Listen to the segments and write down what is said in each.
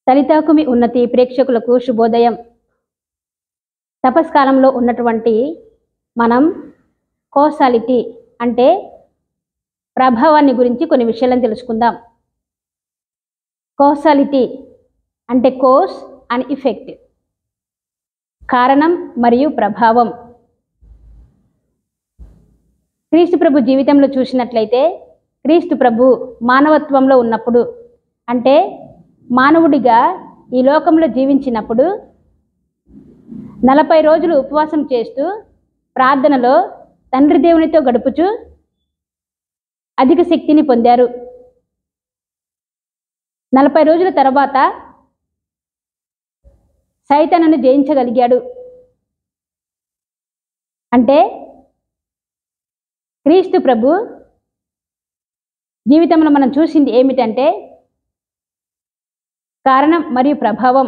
తలితాకుమి ఉన్నతి ప్రేక్షకులకు శుభోదయం. తపస్కాలంలో ఉన్నటువంటి మనం కోసాలిటీ అంటే ప్రభావాన్ని గురించి కొన్ని విషయాలను తెలుసుకుందాం. కోసాలిటీ అంటే కోస్ అండ్ ఎఫెక్ట్, కారణం మరియు ప్రభావం. క్రీస్తు ప్రభు జీవితంలో చూసినట్లయితే క్రీస్తు ప్రభు మానవత్వంలో ఉన్నప్పుడు అంటే మానవుడిగా ఈ లోకంలో జీవించినప్పుడు 40 రోజులు ఉపవాసం చేస్తూ ప్రార్థనలో తండ్రి దేవునితో గడుపుచూ అధిక శక్తిని పొందారు. 40 రోజుల తర్వాత సైతానును జయించగలిగాడు. అంటే క్రీస్తు ప్రభు జీవితంలో మనం చూసింది ఏమిటంటే కారణం మరియు ప్రభావం.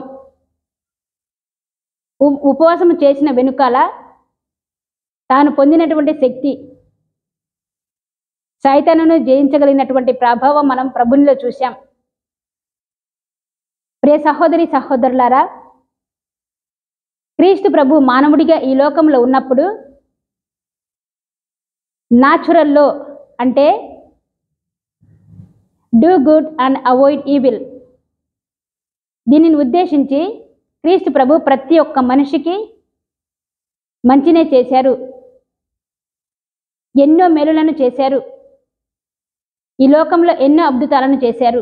ఉపవాసం చేసిన వెనుకాల తాను పొందినటువంటి శక్తి, సైతానును జయించగలిగినటువంటి ప్రభావం మనం ప్రభునిలో చూశాం. ప్రియ సహోదరి సహోదరులారా, క్రీస్తు ప్రభు మానవుడిగా ఈ లోకంలో ఉన్నప్పుడు న్యాచురల్లో అంటే do good and avoid evil, దీనిని ఉద్దేశించి క్రీస్తు ప్రభు ప్రతి ఒక్క మనిషికి మంచినే చేశారు, ఎన్నో మేలులను చేశారు, ఈ లోకంలో ఎన్నో అద్భుతాలను చేశారు.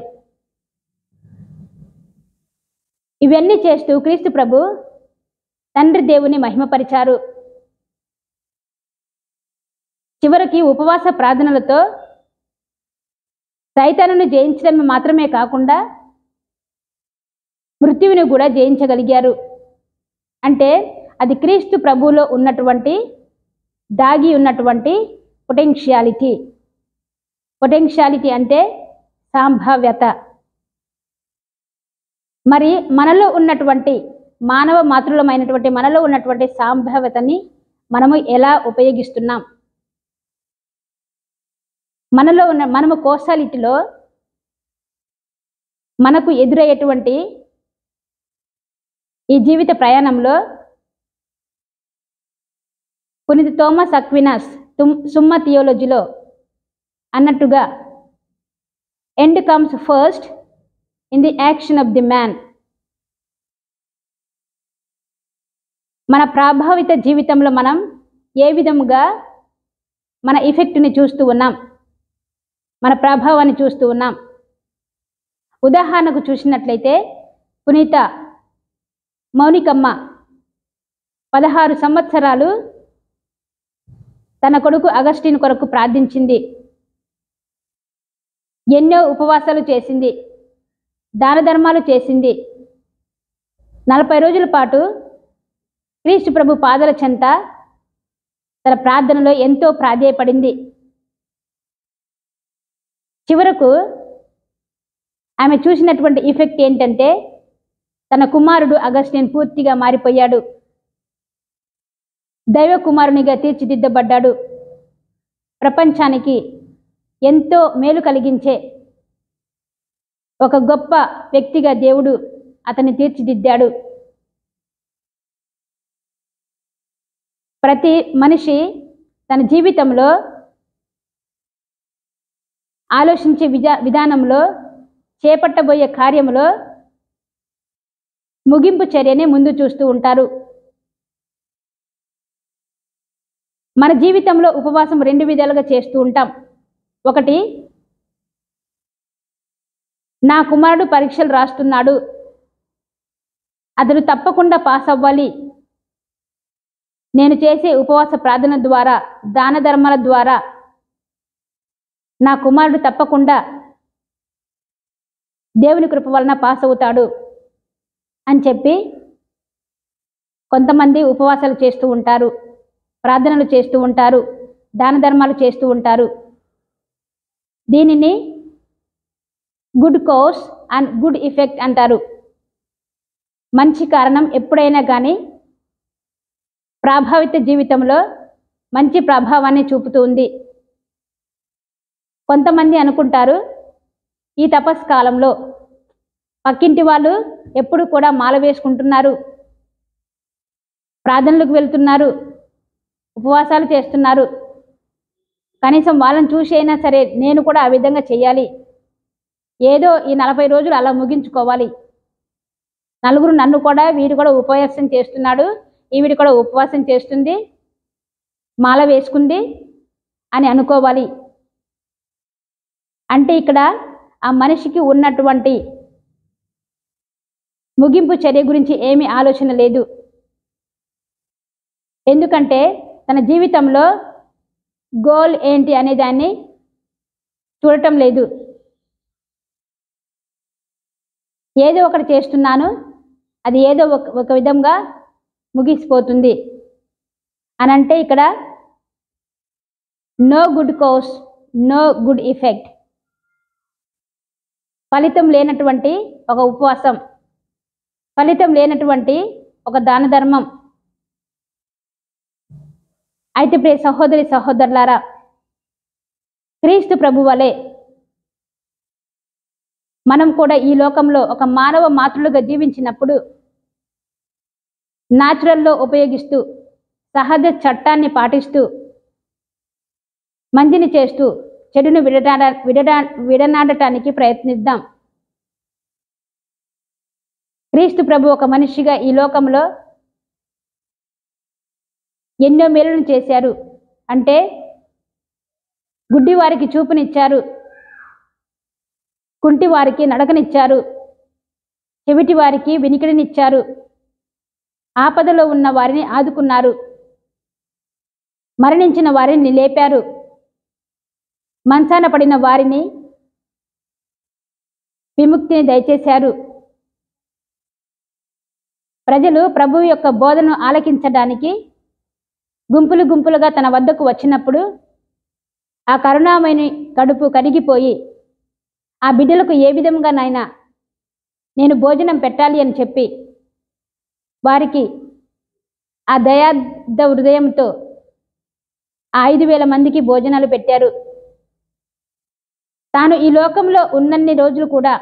ఇవన్నీ చేస్తూ క్రీస్తు ప్రభు తండ్రి దేవుని మహిమపరిచారు. చివరికి ఉపవాస ప్రార్థనలతో సైతానును జయించడం మాత్రమే కాకుండా మృత్యువుని కూడా జయించగలిగారు. అంటే అది క్రీస్తు ప్రభువులో ఉన్నటువంటి దాగి ఉన్నటువంటి పొటెన్షియాలిటీ. పొటెన్షియాలిటీ అంటే సంభావ్యత. మరి మనలో ఉన్నటువంటి మానవ మాతృలమైనటువంటి మనలో ఉన్నటువంటి సంభావ్యతని మనము ఎలా ఉపయోగిస్తున్నాం? మనము కోసాలిటీలో మనకు ఎదురయ్యేటువంటి ఈ జీవిత ప్రయాణంలో పునీత థోమస్ అక్వినాస్ సుమ్మా థియోలజీలో అన్నట్టుగా end comes first in the action of the man. మన ప్రభావిత జీవితంలో మనం ఏ విధముగా మన ఎఫెక్ట్ని చూస్తూ ఉన్నాం, మన ప్రభావాన్ని చూస్తూ ఉన్నాం. ఉదాహరణకు చూసినట్లయితే పునీత మౌనికమ్మ 16 సంవత్సరాలు తన కొడుకు అగస్టిన్ కొరకు ప్రార్థించింది, ఎన్నో ఉపవాసాలు చేసింది, దాన ధర్మాలు చేసింది. 40 రోజుల పాటు క్రీస్తు ప్రభు పాదాల చెంత తన ప్రార్థనలో ఎంతో ప్రాధేయపడింది. చివరకు ఆమె చూసినటువంటి ఎఫెక్ట్ ఏంటంటే తన కుమారుడు అగస్టిన్ పూర్తిగా మారిపోయాడు, దైవ కుమారునిగా తీర్చిదిద్దబడ్డాడు. ప్రపంచానికి ఎంతో మేలు కలిగించే ఒక గొప్ప వ్యక్తిగా దేవుడు అతన్ని తీర్చిదిద్దాడు. ప్రతి మనిషి తన జీవితంలో ఆలోచించే విధానంలో చేపట్టబోయే కార్యంలో ముగింపు చర్యనే ముందు చూస్తూ ఉంటారు. మన జీవితంలో ఉపవాసం 2 విధాలుగా చేస్తూ ఉంటాం. ఒకటి, నా కుమారుడు పరీక్షలు రాస్తున్నాడు, అతడు తప్పకుండా పాస్ అవ్వాలి, నేను చేసే ఉపవాస ప్రార్థన ద్వారా దాన ధర్మాల ద్వారా నా కుమారుడు తప్పకుండా దేవుని కృప వలన పాస్ అవుతాడు అని చెప్పి కొంతమంది ఉపవాసాలు చేస్తూ ఉంటారు, ప్రార్థనలు చేస్తూ ఉంటారు, దాన ధర్మాలు చేస్తూ ఉంటారు. దీనిని గుడ్ కోస్ అండ్ గుడ్ ఎఫెక్ట్ అంటారు. మంచి కారణం ఎప్పుడైనా కానీ ప్రభావిత జీవితంలో మంచి ప్రభావాన్ని చూపుతూ ఉంది. కొంతమంది అనుకుంటారు ఈ తపస్కాలంలో పక్కింటి వాళ్ళు ఎప్పుడు కూడా మాల వేసుకుంటున్నారు, ప్రార్థనలకు వెళ్తున్నారు, ఉపవాసాలు చేస్తున్నారు. కనీసం వాళ్ళని చూసి అయినా సరే నేను కూడా ఆ విధంగా చేయాలి, ఏదో ఈ 40 రోజులు అలా ముగించుకోవాలి, నలుగురు నన్ను కూడా వీడు కూడా ఉపవాసం చేస్తున్నాడు, ఈవిడ కూడా ఉపవాసం చేస్తుంది, మాల వేసుకుంది అని అనుకోవాలి. అంటే ఇక్కడ ఆ మనిషికి ఉన్నటువంటి ముగింపు చర్య గురించి ఏమీ ఆలోచన లేదు. ఎందుకంటే తన జీవితంలో గోల్ ఏంటి అనే దాన్ని చూడటం లేదు. ఏదో ఒకటి చేస్తున్నాను, అది ఏదో ఒక విధంగా ముగిసిపోతుంది అని అంటే ఇక్కడ no good cause, no good effect. ఫలితం లేనటువంటి ఒక ఉపవాసం, ఫలితం లేనటువంటి ఒక దాన ధర్మం. అయితే ప్రియ సహోదరి సహోదరులారా, క్రీస్తు ప్రభు వలె మనం కూడా ఈ లోకంలో ఒక మానవ మాతృలుగా జీవించినప్పుడు న్యాచురల్లో ఉపయోగిస్తూ, సహజ చట్టాన్ని పాటిస్తూ, మంచిని చేస్తూ చెడును విడనాడటానికి ప్రయత్నిద్దాం. క్రీస్తు ప్రభు ఒక మనిషిగా ఈ లోకంలో ఎన్నో మేలులను చేశారు. అంటే గుడ్డి వారికి చూపునిచ్చారు, కుంటి వారికి నడకనిచ్చారు, చెవిటి వారికి వినికిడినిచ్చారు, ఆపదలో ఉన్న వారిని ఆదుకున్నారు, మరణించిన వారిని లేపారు, మంచాన పడిన వారిని విముక్తిని దయచేశారు. ప్రజలు ప్రభువు యొక్క బోధనను ఆలకించడానికి గుంపులు గుంపులుగా తన వద్దకు వచ్చినప్పుడు ఆ కరుణామయుని కడుపు కరిగిపోయి ఆ బిడ్డలకు ఏ విధంగానైనా నేను భోజనం పెట్టాలి అని చెప్పి వారికి ఆ దయార్థ హృదయంతో ఆ 5,000 మందికి భోజనాలు పెట్టారు. తాను ఈ లోకంలో ఉన్నన్ని రోజులు కూడా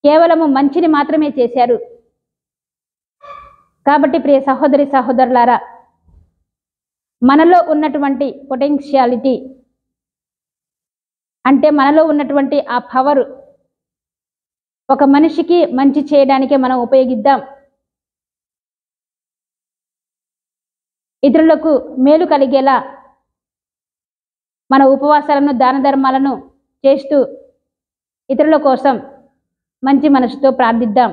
కేవలము మంచిని మాత్రమే చేశారు. కాబట్టి ప్రియ సహోదరి సహోదరులారా, మనలో ఉన్నటువంటి పొటెన్షియాలిటీ అంటే మనలో ఉన్నటువంటి ఆ పవర్ ఒక మనిషికి మంచి చేయడానికే మనం ఉపయోగిద్దాం. ఇతరులకు మేలు కలిగేలా మన ఉపవాసాలను దాన ధర్మాలను చేస్తూ ఇతరుల కోసం మంచి మనసుతో ప్రార్థిద్దాం.